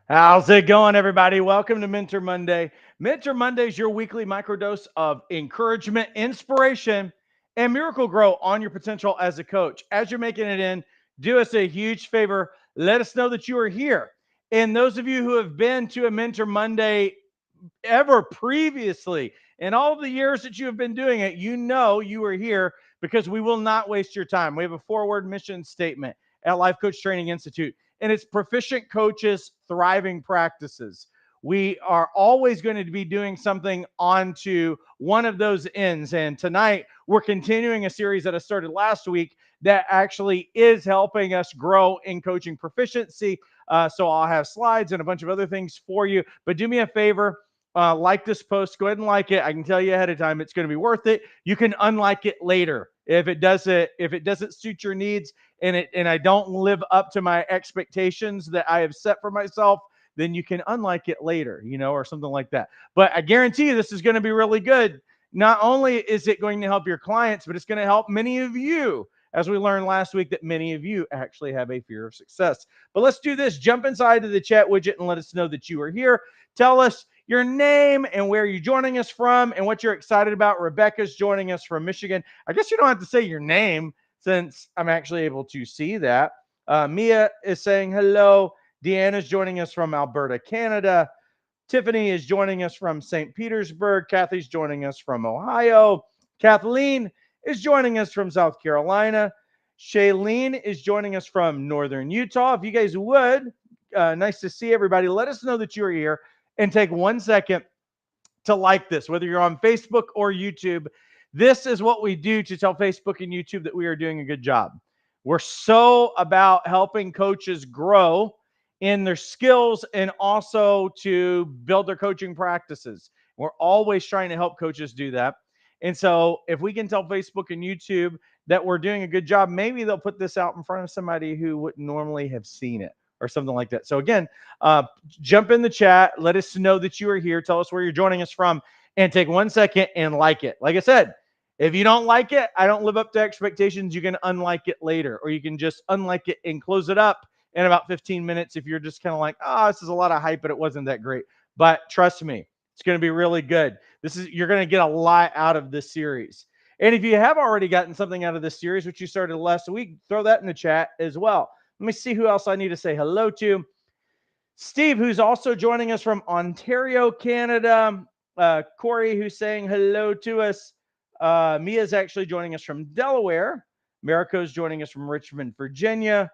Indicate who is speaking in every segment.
Speaker 1: How's it going, everybody? Welcome to Mentor Monday. Mentor Monday is your weekly microdose of encouragement, inspiration, and miracle grow on your potential as a coach. As you're making it in, do us a huge favor. Let us know that you are here. And those of you who have been to a Mentor Monday ever previously, in all of the years that you have been doing it, you know you are here because we will not waste your time. We have a four-word mission statement at Life Coach Training Institute, and it's proficient coaches, thriving practices. We are always going to be doing something onto one of those ends. And tonight, we're continuing a series that I started last week that actually is helping us grow in coaching proficiency. So I'll have slides and a bunch of other things for you. But do me a favor, like this post, go ahead and like it. I can tell you ahead of time it's going to be worth it. You can unlike it later if it doesn't suit your needs and I don't live up to my expectations that I have set for myself. Then you can unlike it later, or something like that. But I guarantee you this is going to be really good. Not only is it going to help your clients, but it's going to help many of you, as we learned last week that many of you actually have a fear of success. But let's do this. Jump inside of the chat widget and let us know that you are here. Tell us your name and where you're joining us from and what you're excited about. Rebecca's joining us from Michigan. I guess you don't have to say your name since I'm actually able to see that. Mia is saying hello. Deanna's joining us from Alberta, Canada. Tiffany is joining us from St. Petersburg. Kathy's joining us from Ohio. Kathleen is joining us from South Carolina. Shailene is joining us from Northern Utah. If you guys would, nice to see everybody. Let us know that you're here and take 1 second to like this, whether you're on Facebook or YouTube. This is what we do to tell Facebook and YouTube that we are doing a good job. We're so about helping coaches grow in their skills and also to build their coaching practices. We're always trying to help coaches do that. And so if we can tell Facebook and YouTube that we're doing a good job, maybe they'll put this out in front of somebody who wouldn't normally have seen it or something like that. So again, jump in the chat. Let us know that you are here. Tell us where you're joining us from and take 1 second and like it. Like I said, if you don't like it, I don't live up to expectations. You can unlike it later, or you can just unlike it and close it up in about 15 minutes if you're just kind of like, oh, this is a lot of hype, but it wasn't that great. But trust me, it's going to be really good. You're going to get a lot out of this series. And if you have already gotten something out of this series, which you started last week, throw that in the chat as well. Let me see who else I need to say hello to. Steve, who's also joining us from Ontario, Canada. Corey, who's saying hello to us. Mia's actually joining us from Delaware. Mariko's joining us from Richmond, Virginia.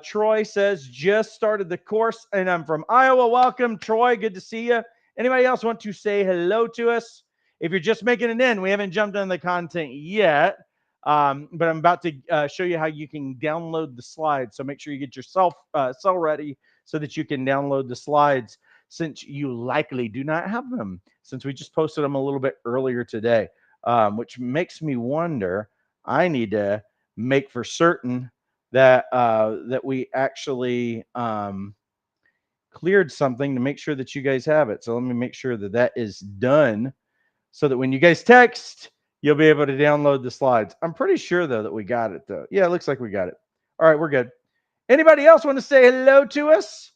Speaker 1: Troy says, just started the course, and I'm from Iowa. Welcome, Troy. Good to see you. Anybody else want to say hello to us? If you're just making it in, we haven't jumped on the content yet, but I'm about to show you how you can download the slides. So make sure you get yourself cell ready so that you can download the slides since you likely do not have them, since we just posted them a little bit earlier today, which makes me wonder. I need to make for certain that we actually cleared something to make sure that you guys have it. So let me make sure that that is done so that when you guys text, you'll be able to download the slides. I'm pretty sure, though, that we got it, though. Yeah, it looks like we got it. All right, we're good. Anybody else want to say hello to us?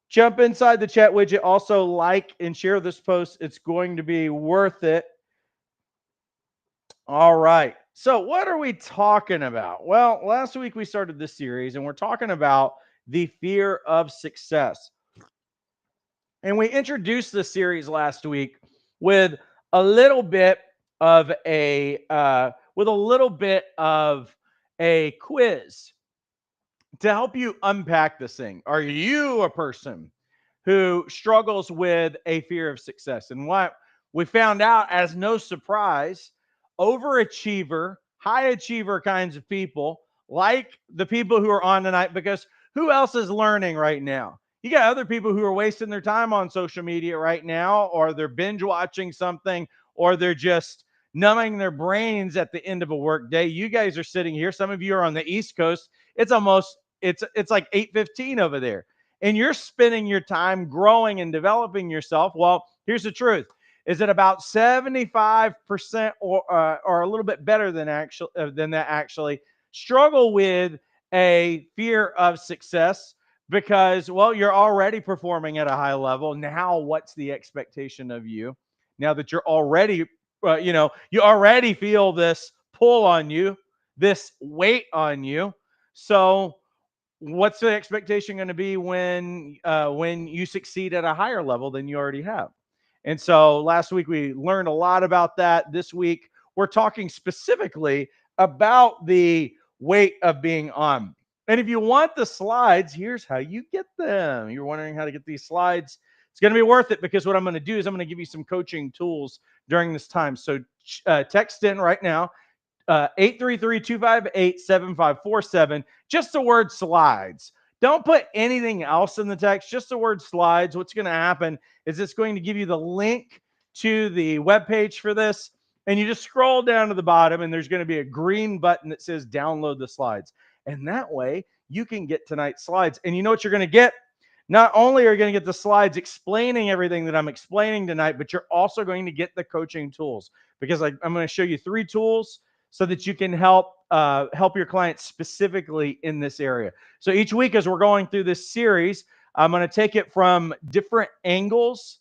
Speaker 1: Jump inside the chat widget. Also, like and share this post. It's going to be worth it. All right. So, what are we talking about? Well, last week we started this series and we're talking about the fear of success. And we introduced this series last week with a little bit of a quiz to help you unpack this thing. Are you a person who struggles with a fear of success? And what we found out, as no surprise, overachiever, high achiever kinds of people, like the people who are on tonight, because who else is learning right now? You got other people who are wasting their time on social media right now, or they're binge watching something, or they're just numbing their brains at the end of a work day. You guys are sitting here. Some of you are on the East Coast. It's like 8:15 over there. And you're spending your time growing and developing yourself. Well, here's the truth. Is it about 75% or a little bit better than that actually struggle with a fear of success, because, well, you're already performing at a high level. Now, what's the expectation of you? Now that you're already, you already feel this pull on you, this weight on you. So, what's the expectation going to be when you succeed at a higher level than you already have? And so last week we learned a lot about that. This week we're talking specifically about the weight of being on. And if you want the slides, here's how you get them. You're wondering how to get these slides. It's going to be worth it, because what I'm going to do is I'm going to give you some coaching tools during this time. So text in right now, 833-258-7547. Just the word slides. Don't put anything else in the text, just the word slides. What's going to happen is it's going to give you the link to the webpage for this. And you just scroll down to the bottom, and there's going to be a green button that says download the slides. And that way you can get tonight's slides. And you know what you're going to get? Not only are you going to get the slides explaining everything that I'm explaining tonight, but you're also going to get the coaching tools, because I'm going to show you 3 tools so that you can help your clients specifically in this area. So each week, as we're going through this series, I'm going to take it from different angles,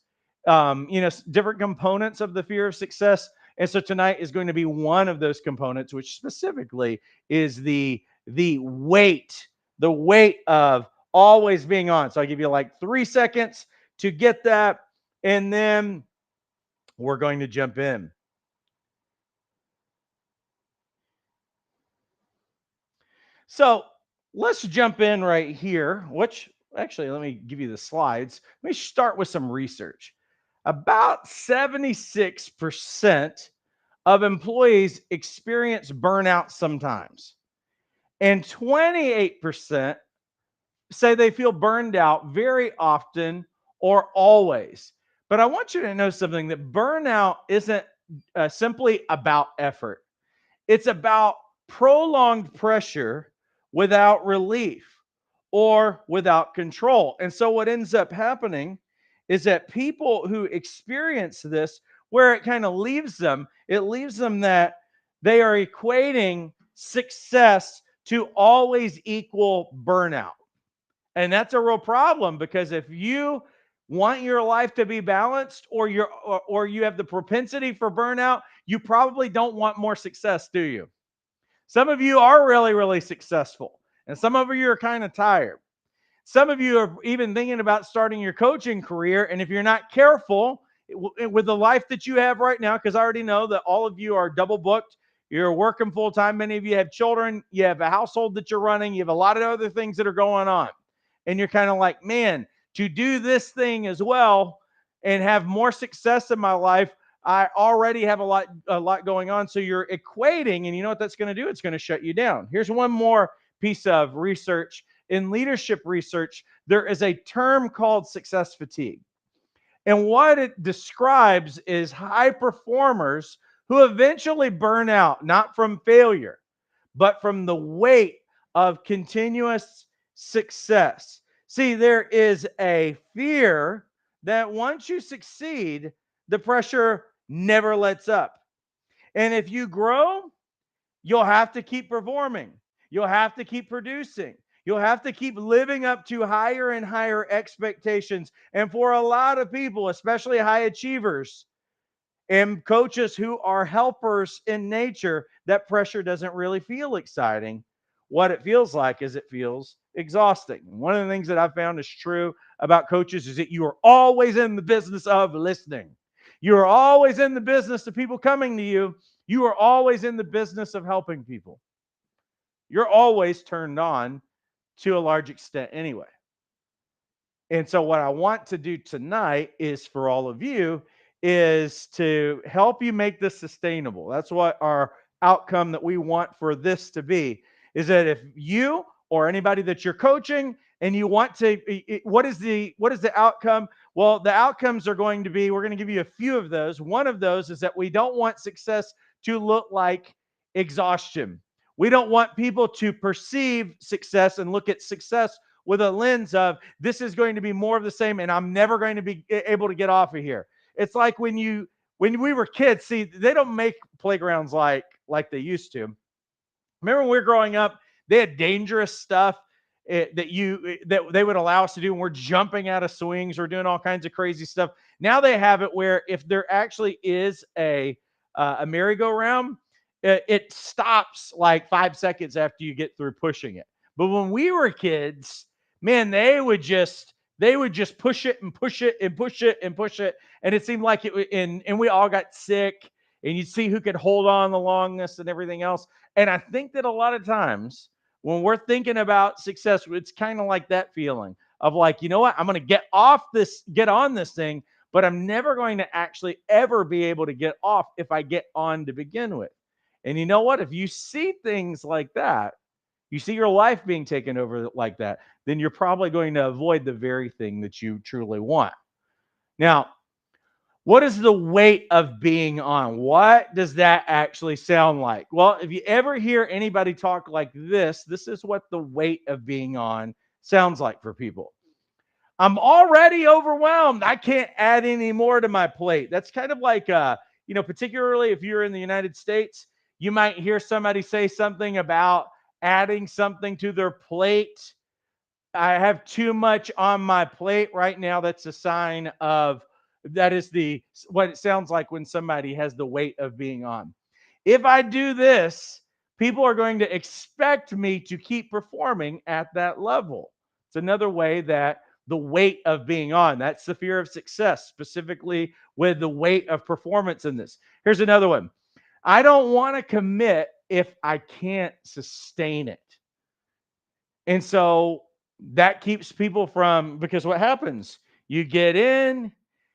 Speaker 1: different components of the fear of success. And so tonight is going to be one of those components, which specifically is the weight of always being on. So I give you like 3 seconds to get that, and then we're going to jump in. So let's jump in right here, which actually, let me give you the slides. Let me start with some research. About 76% of employees experience burnout sometimes, and 28% say they feel burned out very often or always. But I want you to know something, that burnout isn't simply about effort. It's about prolonged pressure without relief or without control. And so what ends up happening is that people who experience this, where it leaves them that they are equating success to always equal burnout. And that's a real problem, because if you want your life to be balanced, or you have the propensity for burnout, you probably don't want more success, do you? Some of you are really, really successful, and some of you are kind of tired. Some of you are even thinking about starting your coaching career. And if you're not careful with the life that you have right now, because I already know that all of you are double booked, you're working full time. Many of you have children, you have a household that you're running, you have a lot of other things that are going on. And you're kind of like, man, to do this thing as well and have more success in my life, I already have a lot going on. So you're equating, and you know what that's going to do? It's going to shut you down. Here's one more piece of research. In leadership research, there is a term called success fatigue. And what it describes is high performers who eventually burn out, not from failure, but from the weight of continuous success. See, there is a fear that once you succeed, the pressure never lets up. And if you grow, you'll have to keep performing. You'll have to keep producing. You'll have to keep living up to higher and higher expectations. And for a lot of people, especially high achievers and coaches who are helpers in nature, that pressure doesn't really feel exciting. What it feels like is it feels exhausting. One of the things that I've found is true about coaches is that you are always in the business of listening. You are always in the business of people coming to you. You are always in the business of helping people. You're always turned on to a large extent anyway. And so what I want to do tonight is for all of you is to help you make this sustainable. That's what our outcome that we want for this to be, is that if you or anybody that you're coaching and you want to, what is the outcome? Well, the outcomes are going to be, we're going to give you a few of those. One of those is that we don't want success to look like exhaustion. We don't want people to perceive success and look at success with a lens of, this is going to be more of the same and I'm never going to be able to get off of here. It's like when we were kids, see, they don't make playgrounds like they used to. Remember when we were growing up, they had dangerous stuff, that they would allow us to do, and we're jumping out of swings, we're doing all kinds of crazy stuff. Now they have it where if there actually is a merry-go-round, it stops like 5 seconds after you get through pushing it. But when we were kids, man, they would just push it and push it and push it and push it, and it seemed like and we all got sick, and you'd see who could hold on the longest and everything else. And I think that a lot of times when we're thinking about success, it's kind of like that feeling of like, you know what, I'm going to get on this thing, but I'm never going to actually ever be able to get off if I get on to begin with. And you know what? If you see things like that, you see your life being taken over like that, then you're probably going to avoid the very thing that you truly want. Now, what is the weight of being on? What does that actually sound like? Well, if you ever hear anybody talk like this is what the weight of being on sounds like for people. I'm already overwhelmed. I can't add any more to my plate. That's kind of like, particularly if you're in the United States, you might hear somebody say something about adding something to their plate. I have too much on my plate right now. That's a sign of that is the what it sounds like when somebody has the weight of being on. If I do this, people are going to expect me to keep performing at that level. It's another way that the weight of being on, that's the fear of success, specifically with the weight of performance in this. Here's another one. I don't want to commit if I can't sustain it. And so that keeps people from, because what happens? You get in,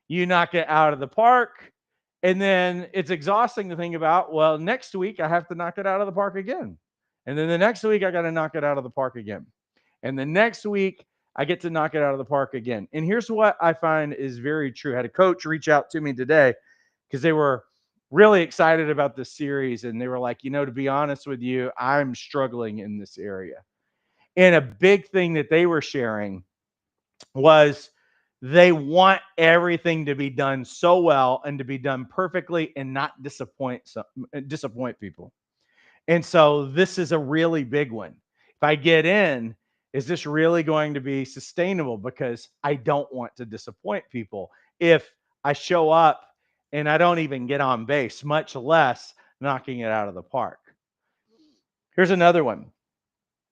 Speaker 1: you knock it out of the park, and then it's exhausting to think about, well, next week I have to knock it out of the park again. And then the next week I got to knock it out of the park again. And the next week I get to knock it out of the park again. And here's what I find is very true. I had a coach reach out to me today because they were really excited about this series. And they were like, to be honest with you, I'm struggling in this area. And a big thing that they were sharing was they want everything to be done so well and to be done perfectly and not disappoint people. And so this is a really big one. If I get in, is this really going to be sustainable? Because I don't want to disappoint people if I show up and I don't even get on base, much less knocking it out of the park. Here's another one.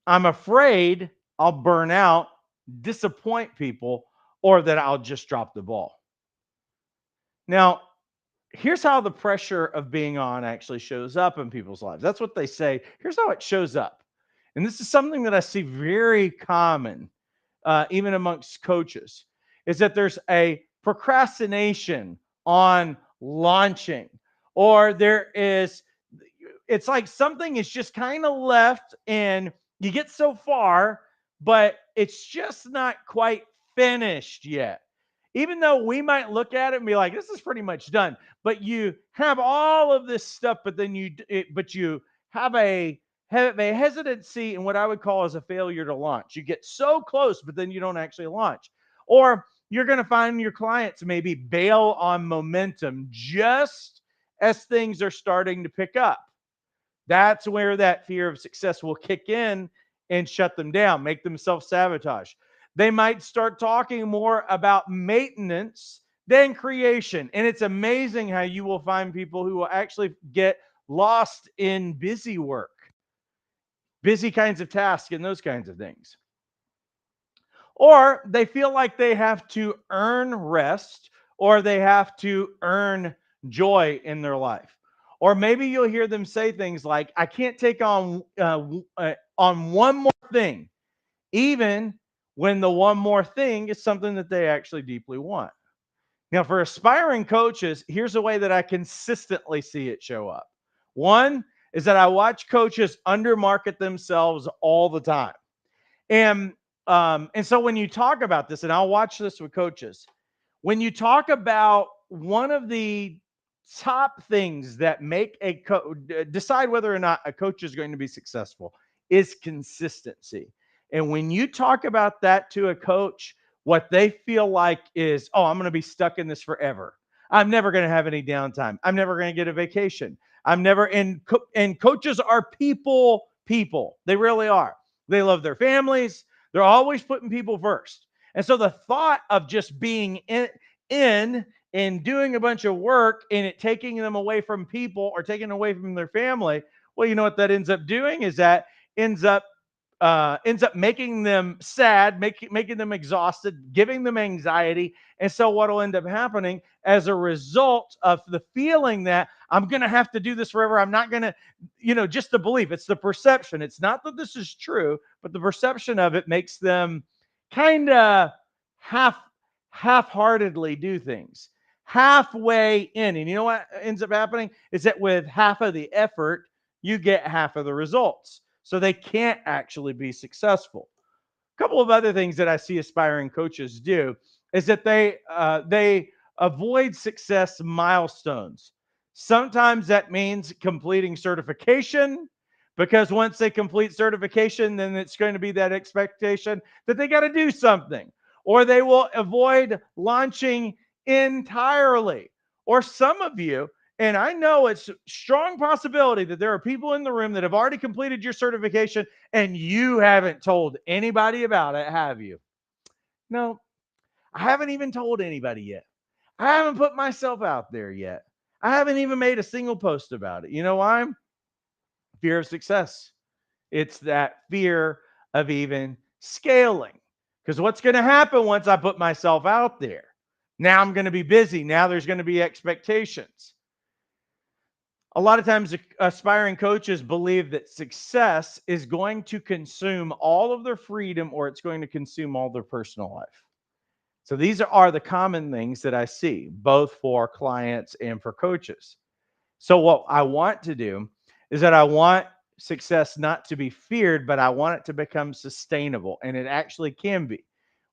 Speaker 1: I'm afraid I'll burn out, disappoint people, or that I'll just drop the ball. Now, here's how the pressure of being on actually shows up in people's lives. That's what they say. Here's how it shows up. And this is something that I see very common, even amongst coaches, is that there's a procrastination on launching, or it's like something is just kind of left and you get so far, but it's just not quite finished yet. Even though we might look at it and be like, this is pretty much done, but you have all of this stuff, but then you have a hesitancy in what I would call as a failure to launch. You get so close, but then you don't actually launch. Or you're going to find your clients maybe bail on momentum just as things are starting to pick up. That's where that fear of success will kick in and shut them down, make them self-sabotage. They might start talking more about maintenance than creation. And it's amazing how you will find people who will actually get lost in busy work, busy kinds of tasks, and those kinds of things. Or they feel like they have to earn rest or they have to earn joy in their life. Or maybe you'll hear them say things like, I can't take on one more thing, even when the one more thing is something that they actually deeply want. Now, for aspiring coaches, here's a way that I consistently see it show up. One is that I watch coaches undermarket themselves all the time. And so when you talk about this, and I'll watch this with coaches, when you talk about one of the top things that make decide whether or not a coach is going to be successful is consistency. And when you talk about that to a coach, what they feel like is, oh, I'm going to be stuck in this forever. I'm never going to have any downtime. I'm never going to get a vacation. I'm never and coaches are people. They really are. They love their families. They're always putting people first. And so the thought of just being in and doing a bunch of work and it taking them away from people or taking away from their family, well, you know what that ends up doing is that ends up ends up making them sad, making them exhausted, giving them anxiety. And so, what will end up happening as a result of the feeling that I'm going to have to do this forever, I'm not going to, just the belief, it's the perception. It's not that this is true, but the perception of it makes them kind of half half-heartedly do things halfway in. And you know what ends up happening is that with half of the effort, you get half of the results. So they can't actually be successful. A couple of other things that I see aspiring coaches do is that they avoid success milestones. Sometimes that means completing certification, because once they complete certification, then it's going to be that expectation that they got to do something, or they will avoid launching entirely. Or some of you, and I know it's a strong possibility that there are people in the room that have already completed your certification and you haven't told anybody about it, have you? No, I haven't even told anybody yet. I haven't put myself out there yet. I haven't even made a single post about it. You know why? Fear of success. It's that fear of even scaling. Because what's going to happen once I put myself out there? Now I'm going to be busy. Now there's going to be expectations. A lot of times, aspiring coaches believe that success is going to consume all of their freedom or it's going to consume all their personal life. So these are the common things that I see, both for clients and for coaches. So what I want to do is that I want success not to be feared, but I want it to become sustainable, and it actually can be.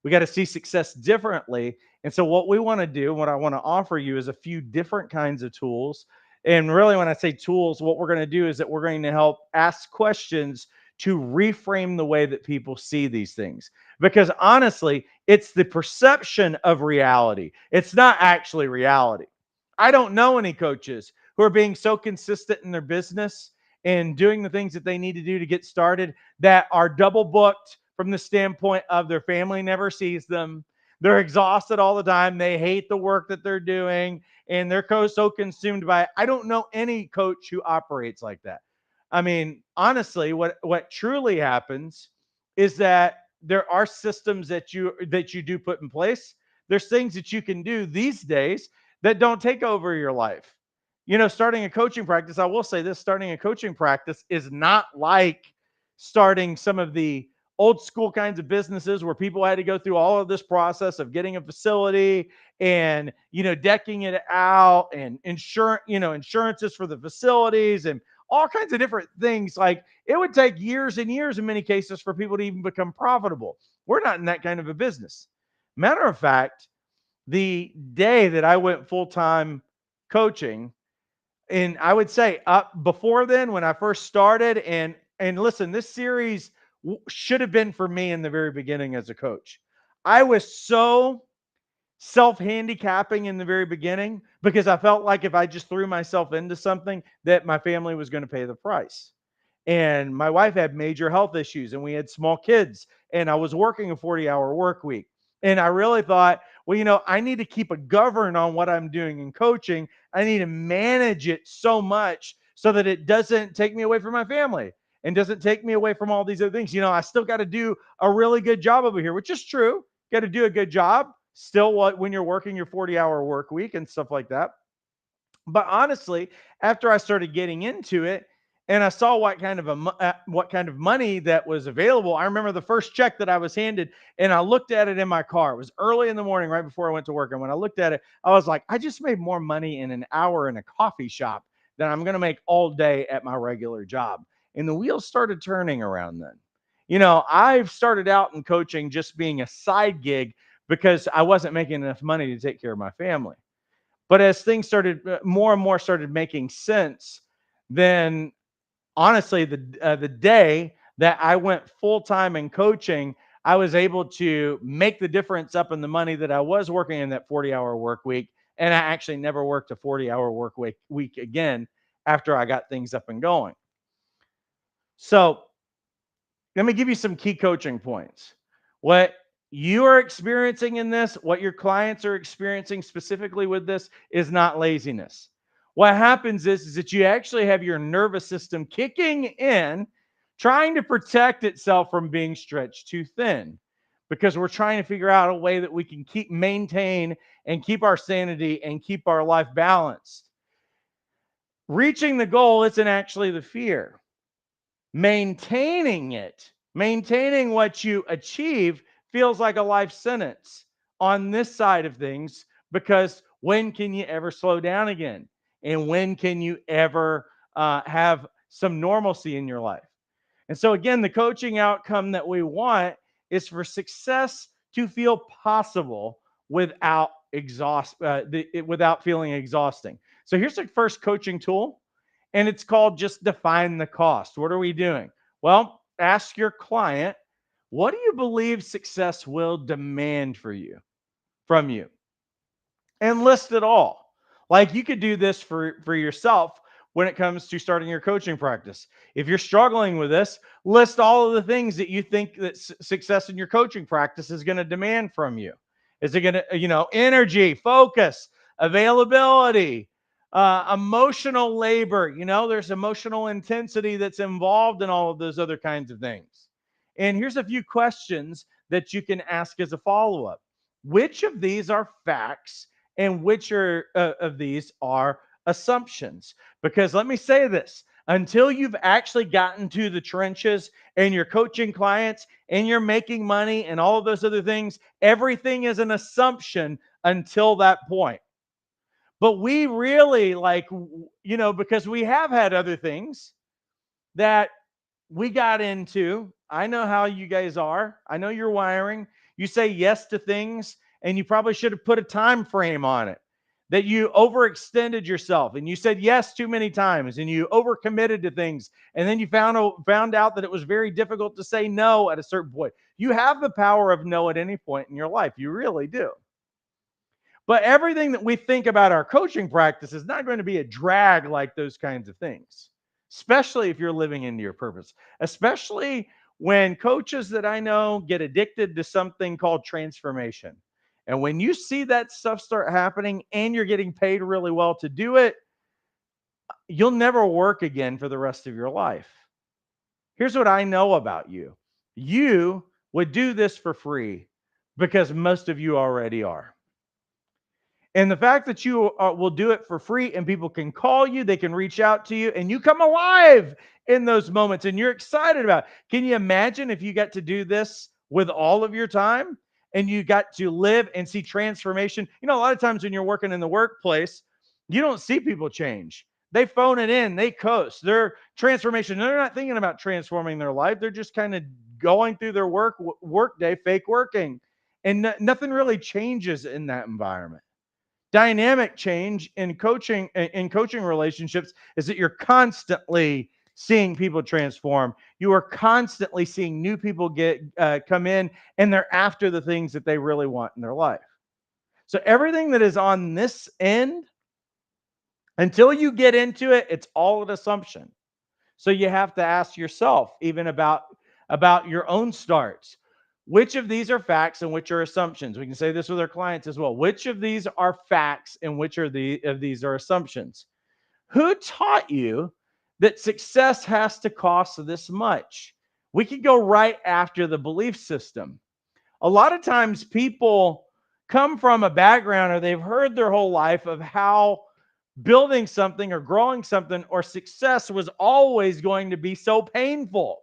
Speaker 1: We got to see success differently. And so what we want to do, what I want to offer you is a few different kinds of tools. And really, when I say tools, what we're going to do is that we're going to help ask questions to reframe the way that people see these things. Because honestly, it's the perception of reality. It's not actually reality. I don't know any coaches who are being so consistent in their business and doing the things that they need to do to get started that are double booked from the standpoint of their family never sees them. They're exhausted all the time. They hate the work that they're doing and they're so consumed by it. I don't know any coach who operates like that. I mean, honestly, what truly happens is that there are systems that you do put in place. There's things that you can do these days that don't take over your life. Starting a coaching practice, I will say this, starting a coaching practice is not like starting some of the old school kinds of businesses where people had to go through all of this process of getting a facility and, decking it out and insurances for the facilities and all kinds of different things. Like, it would take years and years in many cases for people to even become profitable. We're not in that kind of a business. Matter of fact, the day that I went full time coaching, and I would say up before then, when I first started, and listen, this series should have been for me in the very beginning as a coach. I was so self handicapping in the very beginning because I felt like if I just threw myself into something, that my family was going to pay the price. And my wife had major health issues and we had small kids and I was working a 40-hour work week. And I really thought, well, I need to keep a govern on what I'm doing in coaching. I need to manage it so much so that it doesn't take me away from my family and doesn't take me away from all these other things. I still got to do a really good job over here, which is true. Got to do a good job still when you're working your 40-hour work week and stuff like that. But honestly, after I started getting into it and I saw what kind of money that was available, I remember the first check that I was handed and I looked at it in my car. It was early in the morning right before I went to work, and when I looked at it, I was like, I just made more money in an hour in a coffee shop than I'm going to make all day at my regular job. And the wheels started turning around then. I've started out in coaching just being a side gig because I wasn't making enough money to take care of my family. But as things started more and more started making sense, then honestly, the day that I went full time in coaching, I was able to make the difference up in the money that I was working in that 40-hour work week, and I actually never worked a 40-hour work week again after I got things up and going. So let me give you some key coaching points. What you are experiencing in this, what your clients are experiencing specifically with this, is not laziness. What happens is that you actually have your nervous system kicking in, trying to protect itself from being stretched too thin, because we're trying to figure out a way that we can maintain and keep our sanity and keep our life balanced. Reaching the goal isn't actually the fear. Maintaining it, maintaining what you achieve, feels like a life sentence on this side of things, because when can you ever slow down again? And when can you ever have some normalcy in your life? And so, again, the coaching outcome that we want is for success to feel possible without without feeling exhausting. So here's the first coaching tool, and it's called just define the cost. What are we doing? Well, ask your client, what do you believe success will demand from you? And list it all. Like, you could do this for yourself when it comes to starting your coaching practice. If you're struggling with this, list all of the things that you think that success in your coaching practice is going to demand from you. Is it going to, energy, focus, availability, emotional labor? There's emotional intensity that's involved in all of those other kinds of things. And here's a few questions that you can ask as a follow up. Which of these are facts and which of these are assumptions? Because let me say this, until you've actually gotten to the trenches and you're coaching clients and you're making money and all of those other things, everything is an assumption until that point. But we really because we have had other things that we got into. I know how you guys are. I know your wiring. You say yes to things, and you probably should have put a time frame on it. That you overextended yourself, and you said yes too many times, and you overcommitted to things, and then you found out that it was very difficult to say no at a certain point. You have the power of no at any point in your life. You really do. But everything that we think about our coaching practice is not going to be a drag like those kinds of things, especially if you're living into your purpose, especially when coaches that I know get addicted to something called transformation. And when you see that stuff start happening and you're getting paid really well to do it, you'll never work again for the rest of your life. Here's what I know about you: you would do this for free because most of you already are. And the fact that you will do it for free and people can call you, they can reach out to you, and you come alive in those moments and you're excited about it. Can you imagine if you got to do this with all of your time and you got to live and see transformation? A lot of times when you're working in the workplace, you don't see people change. They phone it in, they coast. Their transformation, they're not thinking about transforming their life. They're just kind of going through their work day, fake working. And nothing really changes in that environment. Dynamic change in coaching relationships is that you're constantly seeing people transform. You are constantly seeing new people get come in, and they're after the things that they really want in their life. So everything that is on this end, until you get into it, it's all an assumption. So you have to ask yourself, even about your own starts, which of these are facts and which are assumptions? We can say this with our clients as well. Which of these are facts and which of these are assumptions? Who taught you that success has to cost this much? We could go right after the belief system. A lot of times people come from a background, or they've heard their whole life of how building something or growing something or success was always going to be so painful.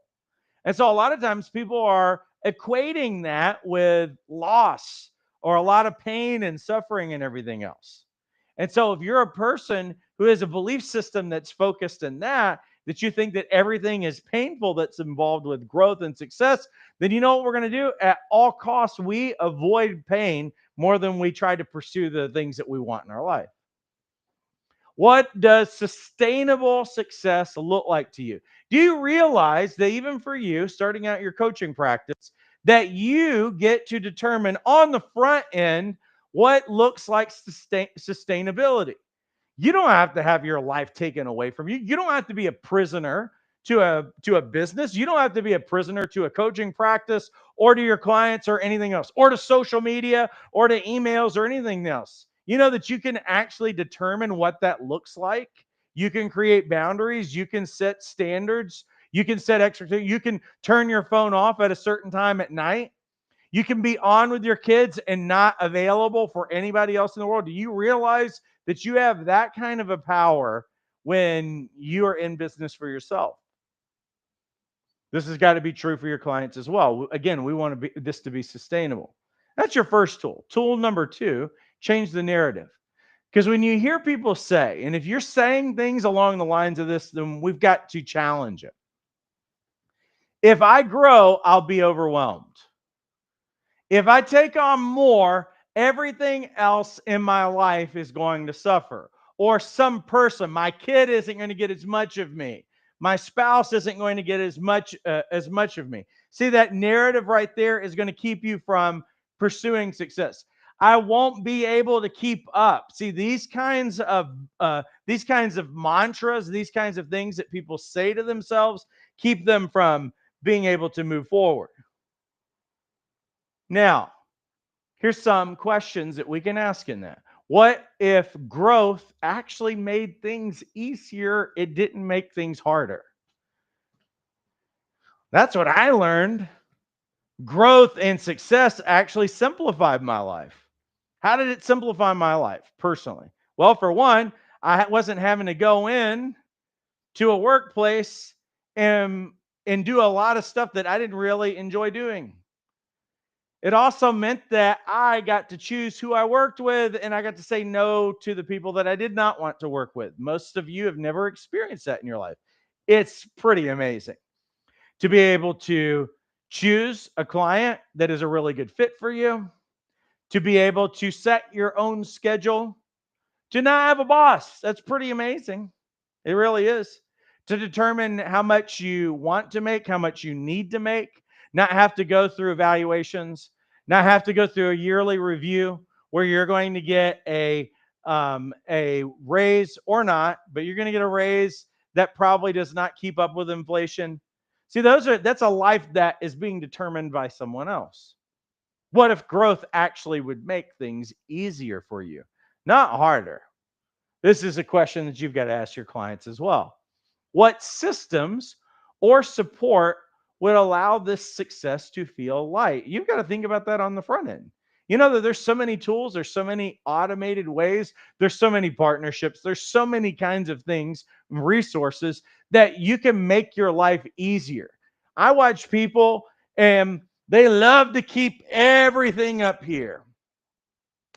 Speaker 1: And so a lot of times people are equating that with loss or a lot of pain and suffering and everything else. And so if you're a person who has a belief system that's focused in that you think that everything is painful that's involved with growth and success, then you know what we're going to do? At all costs, we avoid pain more than we try to pursue the things that we want in our life. What does sustainable success look like to you? Do you realize that even for you, starting out your coaching practice, that you get to determine on the front end what looks like sustainability? You don't have to have your life taken away from you. You don't have to be a prisoner to a business. You don't have to be a prisoner to a coaching practice or to your clients or anything else, or to social media or to emails or anything else. You know that you can actually determine what that looks like. You can create boundaries, you can set standards, you can set expectations, you can turn your phone off at a certain time at night. You can be on with your kids and not available for anybody else in the world. Do you realize that you have that kind of a power when you are in business for yourself? This has got to be true for your clients as well. Again, we want this to be sustainable. That's your first tool. Tool number two, change the narrative. Because when you hear people say, and if you're saying things along the lines of this, then we've got to challenge it. If I grow, I'll be overwhelmed. If I take on more, everything else in my life is going to suffer. Or some person, my kid isn't going to get as much of me. My spouse isn't going to get as much of me. See, that narrative right there is going to keep you from pursuing success. I won't be able to keep up. See, these kinds of mantras, these kinds of things that people say to themselves, keep them from being able to move forward. Now, here's some questions that we can ask in that. What if growth actually made things easier? It didn't make things harder. That's what I learned. Growth and success actually simplified my life. How did it simplify my life personally? Well, for one, I wasn't having to go in to a workplace and and do a lot of stuff that I didn't really enjoy doing. It also meant that I got to choose who I worked with, and I got to say no to the people that I did not want to work with. Most of you have never experienced that in your life. It's pretty amazing to be able to choose a client that is a really good fit for you, to be able to set your own schedule, to not have a boss. That's pretty amazing. It really is. To determine how much you want to make, how much you need to make, not have to go through evaluations, not have to go through a yearly review where you're going to get a raise or not, but you're going to get a raise that probably does not keep up with inflation. See, that's a life that is being determined by someone else. What if growth actually would make things easier for you, not harder? This is a question that you've got to ask your clients as well. What systems or support would allow this success to feel light? You've got to think about that on the front end. You know that there's so many tools, there's so many automated ways, there's so many partnerships, there's so many kinds of things, resources that you can make your life easier. I watch people and they love to keep everything up here.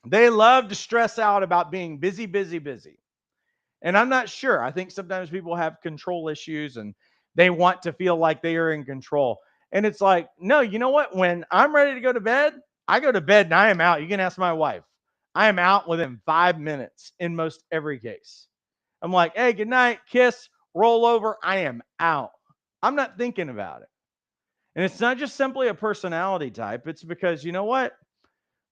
Speaker 1: They love to stress out about being busy, busy, busy. And I'm not sure. I think sometimes people have control issues and they want to feel like they are in control. And it's like, no, you know what? When I'm ready to go to bed, I go to bed and I am out. You can ask my wife. I am out within 5 minutes in most every case. I'm like, hey, good night, kiss, roll over. I am out. I'm not thinking about it. And it's not just simply a personality type. It's because, you know what?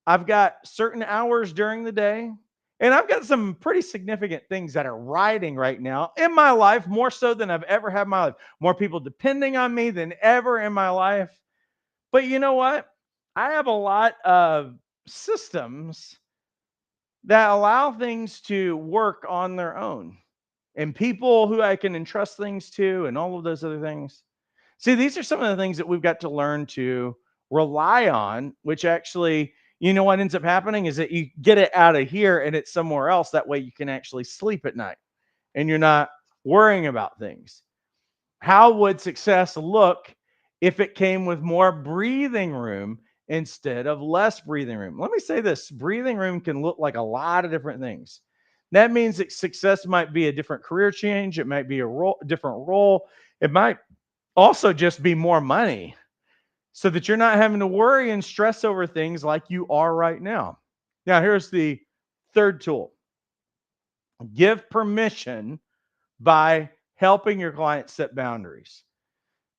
Speaker 1: I've got certain hours during the day, and I've got some pretty significant things that are riding right now in my life, more so than I've ever had in my life. More people depending on me than ever in my life. But you know what? I have a lot of systems that allow things to work on their own, and people who I can entrust things to, and all of those other things. See, these are some of the things that we've got to learn to rely on, which actually, you know what ends up happening is that you get it out of here and it's somewhere else. That way you can actually sleep at night and you're not worrying about things. How would success look if it came with more breathing room instead of less breathing room? Let me say this: breathing room can look like a lot of different things. That means that success might be a different career change, it might be different role, it might also just be more money so that you're not having to worry and stress over things like you are right now. Now, here's the third tool: give permission by helping your clients set boundaries.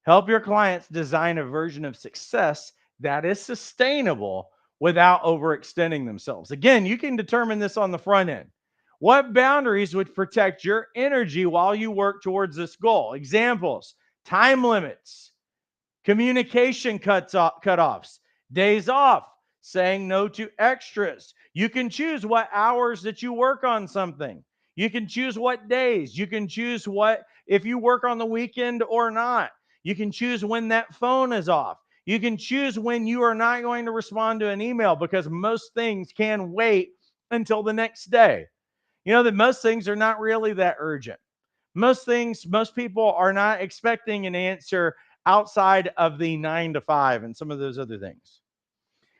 Speaker 1: Help your clients design a version of success that is sustainable without overextending themselves. Again, you can determine this on the front end. What boundaries would protect your energy while you work towards this goal? Examples: time limits, communication cutoffs, days off, saying no to extras. You can choose what hours that you work on something. You can choose what days. You can choose what, if you work on the weekend or not. You can choose when that phone is off. You can choose when you are not going to respond to an email, because most things can wait until the next day. You know that most things are not really that urgent. Most things, most people are not expecting an answer outside of the 9 to 5 and some of those other things.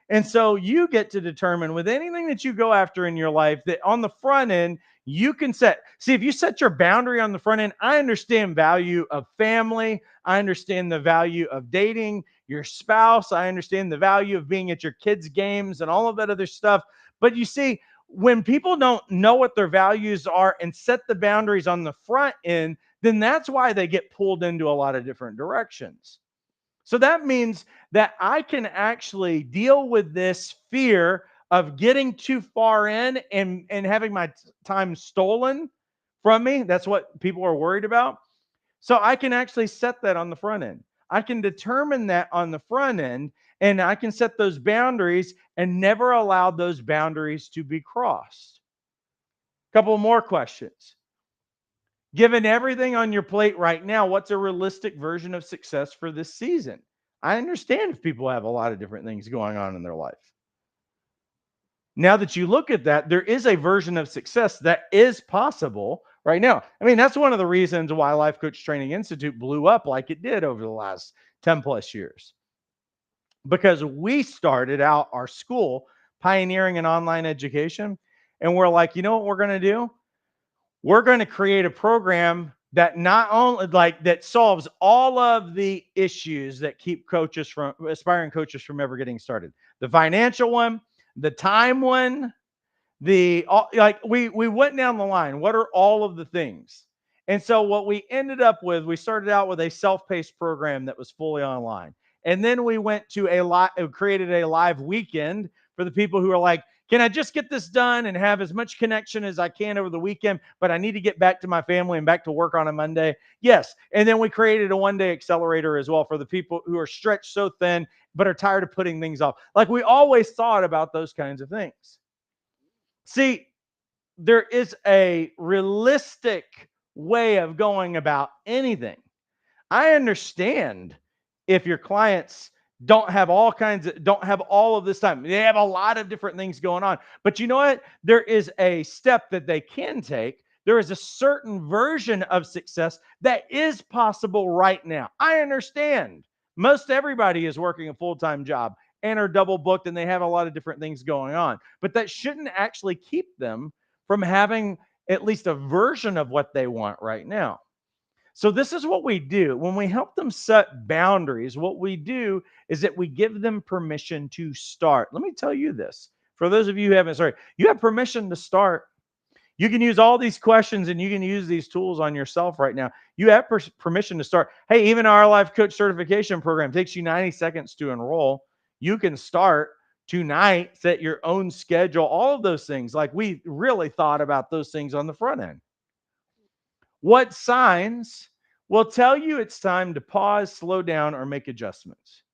Speaker 1: And so you get to determine with anything that you go after in your life that on the front end, you can set. See, if you set your boundary on the front end, I understand value of family. I understand the value of dating your spouse. I understand the value of being at your kids' games and all of that other stuff. But you see, when people don't know what their values are and set the boundaries on the front end, then that's why they get pulled into a lot of different directions. So that means that I can actually deal with this fear of getting too far in and having my time stolen from me. That's what people are worried about. So I can actually set that on the front end. I can determine that on the front end, and I can set those boundaries and never allow those boundaries to be crossed. Couple more questions. Given everything on your plate right now, what's a realistic version of success for this season? I understand if people have a lot of different things going on in their life. Now that you look at that, there is a version of success that is possible right now. I mean, that's one of the reasons why Life Coach Training Institute blew up like it did over the last 10 plus years. Because we started out our school pioneering an online education, and we're like, you know what we're going to do? We're going to create a program that not only like that solves all of the issues that keep coaches from aspiring coaches from ever getting started. The financial one, the time one, the like we went down the line. What are all of the things? And so what we ended up with, we started out with a self-paced program that was fully online. And then we went to created a live weekend for the people who are like, can I just get this done and have as much connection as I can over the weekend, but I need to get back to my family and back to work on a Monday? Yes. And then we created a one-day accelerator as well for the people who are stretched so thin, but are tired of putting things off. Like we always thought about those kinds of things. See, there is a realistic way of going about anything. I understand if your clients don't have all of this time. They have a lot of different things going on. But you know what? There is a step that they can take. There is a certain version of success that is possible right now. I understand. Most everybody is working a full-time job and are double booked and they have a lot of different things going on. But that shouldn't actually keep them from having at least a version of what they want right now. So this is what we do. When we help them set boundaries, what we do is that we give them permission to start. Let me tell you this. For those of you who haven't started, you have permission to start. You can use all these questions and you can use these tools on yourself right now. You have permission to start. Hey, even our Life Coach certification program takes you 90 seconds to enroll. You can start tonight, set your own schedule, all of those things. Like we really thought about those things on the front end. What signs will tell you it's time to pause, slow down, or make adjustments?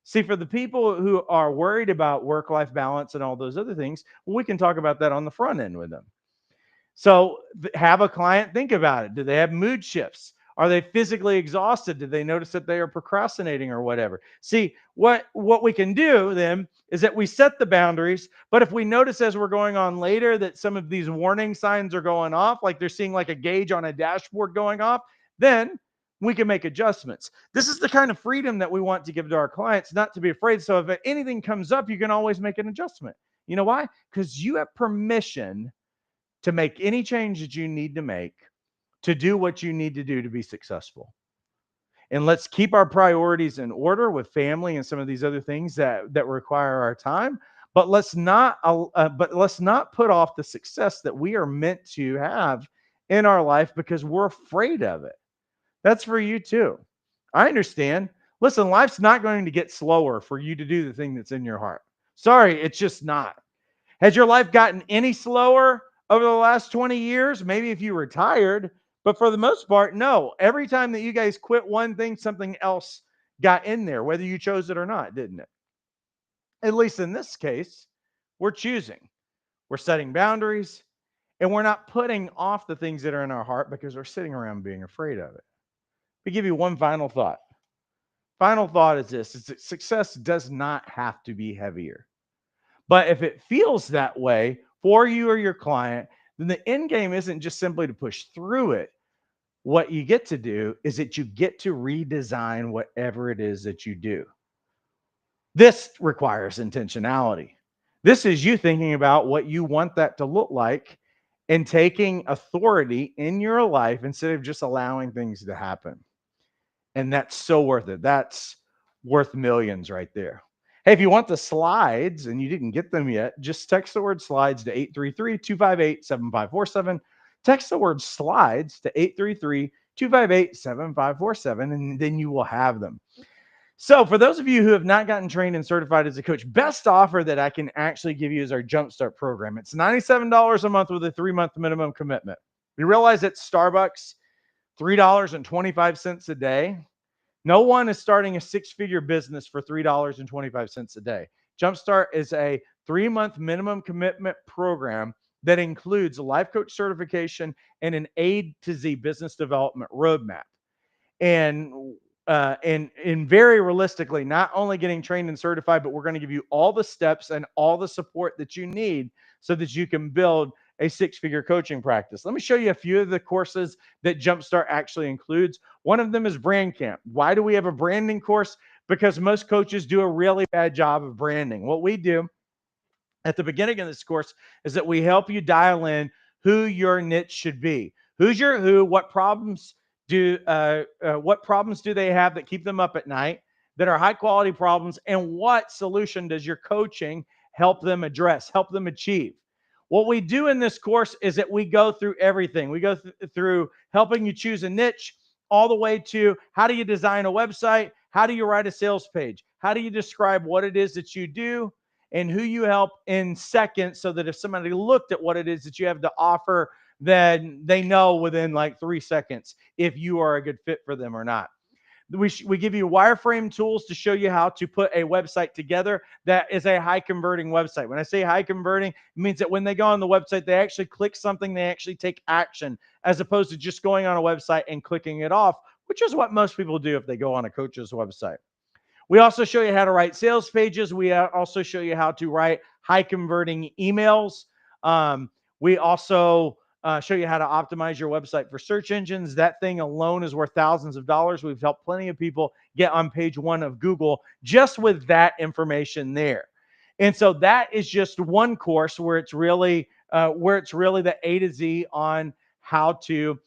Speaker 1: See, for the people who are worried about work life balance and all those other things, we can talk about that on the front end with them. So have a client think about it. Do they have mood shifts? Are they physically exhausted? Did they notice that they are procrastinating or whatever? See, what we can do then is that we set the boundaries, but if we notice as we're going on later that some of these warning signs are going off, like they're seeing like a gauge on a dashboard going off, then we can make adjustments. This is the kind of freedom that we want to give to our clients, not to be afraid. So if anything comes up, you can always make an adjustment. You know why? Because you have permission to make any change that you need to make to do what you need to do to be successful. And let's keep our priorities in order with family and some of these other things that require our time. But let's not put off the success that we are meant to have in our life because we're afraid of it. That's for you too. I understand. Listen, life's not going to get slower for you to do the thing that's in your heart. Sorry, it's just not. Has your life gotten any slower over the last 20 years? Maybe if you retired, But for the most part, no. Every time that you guys quit one thing, something else got in there, whether you chose it or not, didn't it? At least in this case, we're choosing. We're setting boundaries, and we're not putting off the things that are in our heart because we're sitting around being afraid of it. Let me give you one final thought. Final thought is this: is that success does not have to be heavier. But if it feels that way for you or your client, then the end game isn't just simply to push through it. What you get to do is that you get to redesign whatever it is that you do. This requires intentionality. This is you thinking about what you want that to look like and taking authority in your life instead of just allowing things to happen. And that's so worth it. That's worth millions right there. Hey, if you want the slides and you didn't get them yet, just text the word slides to 833-258-7547. Text the word slides to 833-258-7547, and then you will have them. So, for those of you who have not gotten trained and certified as a coach, best offer that I can actually give you is our Jumpstart program. It's $97 a month with a 3-month minimum commitment. You realize at Starbucks, $3.25 a day. No one is starting a six-figure business for $3.25 a day. Jumpstart is a 3-month minimum commitment program that includes a life coach certification and an A to Z business development roadmap. And very realistically, not only getting trained and certified, but we're going to give you all the steps and all the support that you need so that you can build a six-figure coaching practice. Let me show you a few of the courses that Jumpstart actually includes. One of them is Brand Camp. Why do we have a branding course? Because most coaches do a really bad job of branding. What we do at the beginning of this course is that we help you dial in who your niche should be. Who's your who? What problems do they have that keep them up at night? That are high quality problems, and what solution does your coaching help them address, help them achieve? What we do in this course is that we go through everything. We go through helping you choose a niche, all the way to how do you design a website? How do you write a sales page? How do you describe what it is that you do and who you help in seconds so that if somebody looked at what it is that you have to offer, then they know within like 3 seconds if you are a good fit for them or not. We give you wireframe tools to show you how to put a website together that is a high converting website. When I say high converting, it means that when they go on the website, they actually click something, they actually take action, as opposed to just going on a website and clicking it off, which is what most people do if they go on a coach's website. We also show you how to write sales pages. We also show you how to write high converting emails. We also show you how to optimize your website for search engines. That thing alone is worth thousands of dollars. We've helped plenty of people get on page one of Google just with that information there. And so that is just one course where it's really the A to Z on how to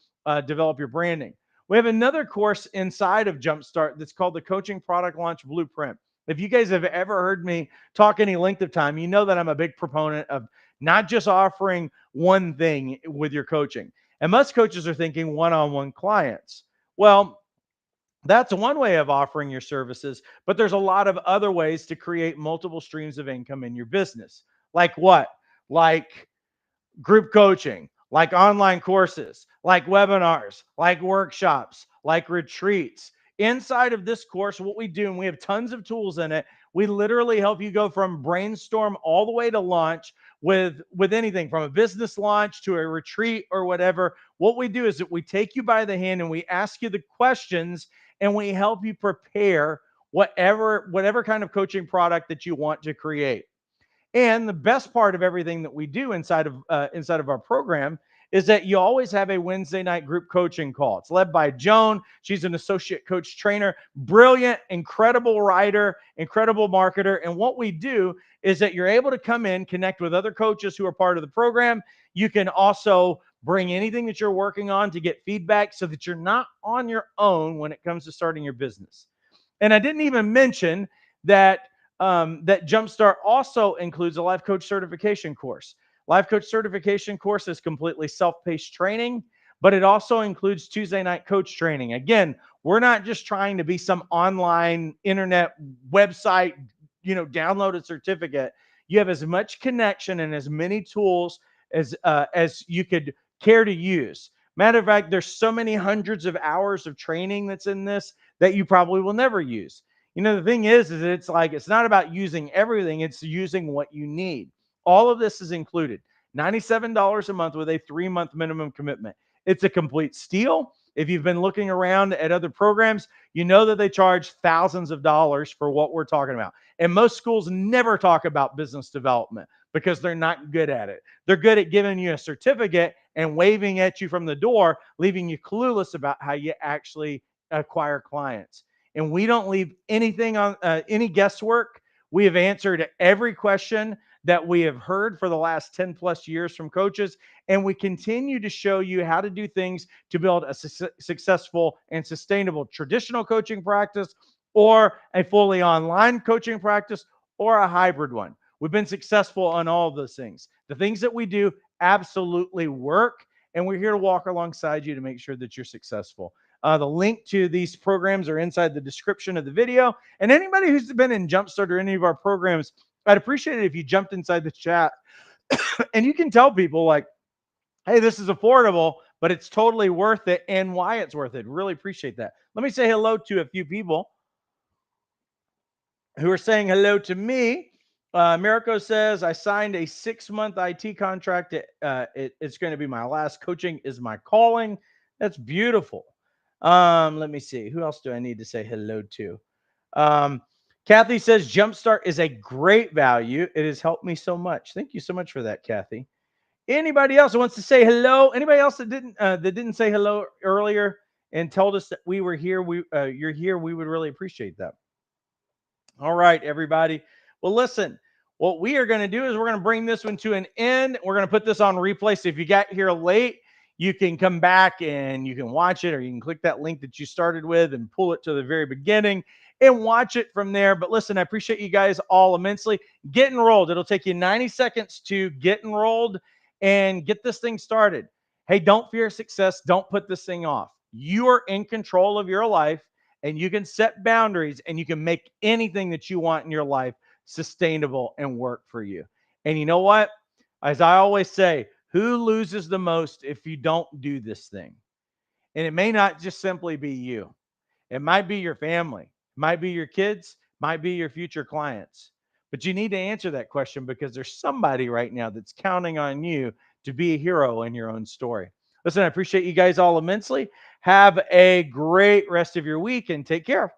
Speaker 1: develop your branding. We have another course inside of Jumpstart that's called the Coaching Product Launch Blueprint. If you guys have ever heard me talk any length of time, you know that I'm a big proponent of not just offering one thing with your coaching. And most coaches are thinking one-on-one clients. Well, that's one way of offering your services, but there's a lot of other ways to create multiple streams of income in your business. Like what? Like group coaching, like online courses, like webinars, like workshops, like retreats. Inside of this course, what we do, and we have tons of tools in it, we literally help you go from brainstorm all the way to launch with anything from a business launch to a retreat or whatever. What we do is that we take you by the hand and we ask you the questions and we help you prepare whatever kind of coaching product that you want to create. And the best part of everything that we do inside of our program is that you always have a Wednesday night group coaching call. It's led by Joan. She's an associate coach trainer, brilliant, incredible writer, incredible marketer. And what we do is that you're able to come in, connect with other coaches who are part of the program. You can also bring anything that you're working on to get feedback so that you're not on your own when it comes to starting your business. And I didn't even mention that Jumpstart also includes a life coach certification course. Life coach certification course is completely self-paced training, but it also includes Tuesday night coach training. Again, we're not just trying to be some online internet website, download a certificate. You have as much connection and as many tools as you could care to use. Matter of fact, there's so many hundreds of hours of training that's in this that you probably will never use. The thing is it's like it's not about using everything, it's using what you need. All of this is included. $97 a month with a 3-month minimum commitment. It's a complete steal. If you've been looking around at other programs, you know that they charge thousands of dollars for what we're talking about. And most schools never talk about business development because they're not good at it. They're good at giving you a certificate and waving at you from the door, leaving you clueless about how you actually acquire clients. And we don't leave anything on any guesswork. We have answered every question that we have heard for the last 10 plus years from coaches. And we continue to show you how to do things to build a successful and sustainable traditional coaching practice, or a fully online coaching practice, or a hybrid one. We've been successful on all of those things. The things that we do absolutely work, and we're here to walk alongside you to make sure that you're successful. The link to these programs are inside the description of the video. And anybody who's been in Jumpstart or any of our programs, I'd appreciate it if you jumped inside the chat and you can tell people, like, hey, this is affordable, but it's totally worth it, and why it's worth it. Really appreciate that. Let me say hello to a few people who are saying hello to me. Mirko says, I signed a 6-month IT contract. It's going to be my last. Coaching is my calling. That's beautiful. Let me see. Who else do I need to say hello to? Kathy says, Jumpstart is a great value. It has helped me so much. Thank you so much for that, Kathy. Anybody else who wants to say hello? Anybody else that didn't say hello earlier and told us that we were here? You're here. We would really appreciate that. All right, everybody. Well, listen, what we are going to do is we're going to bring this one to an end. We're going to put this on replay. So if you got here late, you can come back and you can watch it, or you can click that link that you started with and pull it to the very beginning and watch it from there. But listen, I appreciate you guys all immensely. Get enrolled. It'll take you 90 seconds to get enrolled and get this thing started. Hey, don't fear success. Don't put this thing off. You are in control of your life, and you can set boundaries, and you can make anything that you want in your life sustainable and work for you. And you know what? As I always say, who loses the most if you don't do this thing? And it may not just simply be you. It might be your family, it might be your kids, might be your future clients. But you need to answer that question, because there's somebody right now that's counting on you to be a hero in your own story. Listen, I appreciate you guys all immensely. Have a great rest of your week and take care.